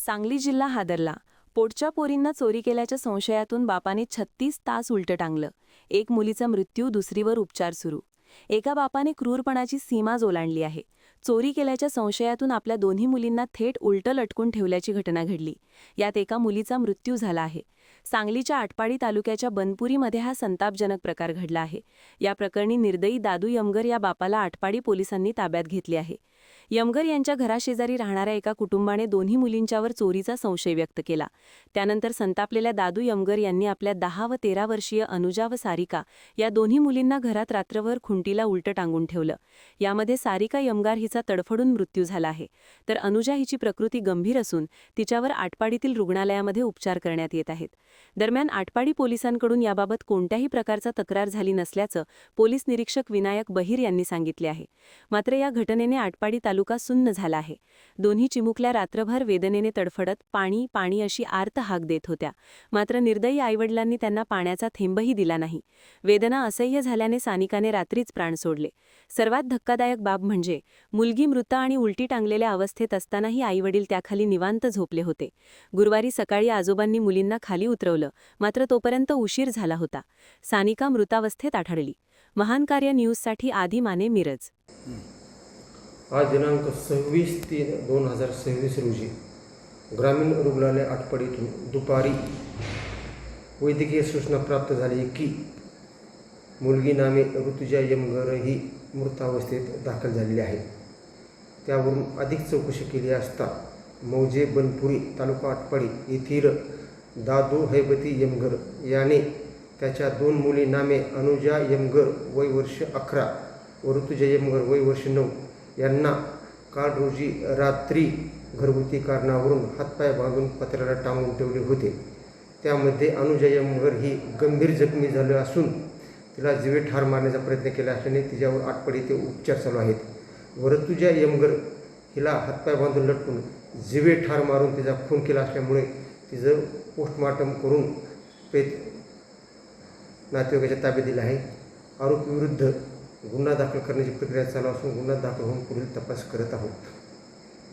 सांगली जिल्हा हादरला. पोटच्या पोरींना चोरी केल्याच्या संशयातून बापाने 36 तास उलटं टांगलं. एक मुलीचा मृत्यू, दुसरीवर उपचार सुरू. एका बापाने क्रूरपणाची सीमाच ओलांडली आहे. चोरी केल्याच्या संशयातून आपल्या दोन्ही मुलींना थेट उलटं लटकून ठेवल्याची घटना घडली. यात एका मुलीचा मृत्यू झाला आहे. सांगलीच्या आटपाडी तालुक्याच्या बनपुरीमध्ये हा संतापजनक प्रकार घडला आहे. या प्रकरणी निर्दयी दादू यमगर या बापाला आटपाडी पोलिसांनी ताब्यात घेतले आहे. यमगर यांच्या घराशेजारी राहणाऱ्या एका कुटुंबाने दोन्ही मुलींच्यावर चोरीचा संशय व्यक्त केला. त्यानंतर संतापलेल्या दादू यमगर यांनी आपल्या 10 व 13 वर्षीय अनुजा व सारिका या दोन्ही मुलींना घरात रात्रभर खुंटीला उलटं टांगून ठेवलं. यामध्ये सारिका यमगार हिचा तडफडून मृत्यू झाला आहे, तर अनुजा हिची प्रकृती गंभीर असून तिच्यावर आटपाडीतील रुग्णालयामध्ये उपचार करण्यात येत आहेत. दरम्यान आटपाडी पोलिसांकडून याबाबत कोणत्याही प्रकारचा तक्रार झाली नसल्याचं पोलीस निरीक्षक विनायक बहिर यांनी सांगितले आहे. मात्र या घटनेने आटपाडी तालुका सुन्न झाला आहे. दोन्ही चिमुकल्या रात्रभर वेदनेने तडफडत पाणी पाणी अशी आर्त हाक देत होत्या. मात्र निर्दयी आईवडिलांनी त्यांना पाण्याचा थेंबही दिला नाही. वेदना असह्य झाल्याने सानिकाने रात्रीच प्राण सोडले. सर्वात धक्कादायक बाब म्हणजे मुलगी मृत आणि उलटी टांगलेल्या अवस्थेत असतानाही आईवडील त्याखाली निवांत झोपले होते. गुरुवारी सकाळी आजोबांनी मुलींना खाली उतरवलं, मात्र तोपर्यंत उशीर झाला होता. सानिका मृतावस्थेत आढळली. महान कार्य न्यूजसाठी आदी माने, मिरज. आज दिनांक 26/3/2026 रोजी ग्रामीण रुग्णालय आटपाडीतून दुपारी वैद्यकीय सूचना प्राप्त झाली की मुलगी नामे ऋतुजा यमगर ही मृतावस्थेत दाखल झालेली आहे. त्यावरून अधिक चौकशी केली असता मौजे बनपुरी तालुका आटपाडी येथील दादू हैबती यमगर याने त्याच्या 2 मुली नामे अनुजा यमगर वय वर्ष 11 व ऋतुजा यमगर वय वर्ष 9 यांना काल रोजी रात्री घरगुती कारणावरून हातपाय बांधून पत्र्याला टांगून ठेवले होते. त्यामध्ये अनुजा यमगर ही गंभीर जखमी झाली असून तिला जीवे ठार मारण्याचा प्रयत्न केला असल्याने तिच्यावर आटपाडी येथे उपचार चालू आहेत. व ऋतुजा यमगर हिला हातपाय बांधून लटकून जीवे ठार मारून तिचा खून केला असल्यामुळे तिचं पोस्टमॉर्टम करून प्रेत नातेवाईकाच्या ताब्यात दिलं आहे. आरोपीविरुद्ध गुन्हा दाखल करण्याची प्रक्रिया चालू असून गुन्हा दाखल होऊन पुढील तपास करत आहोत.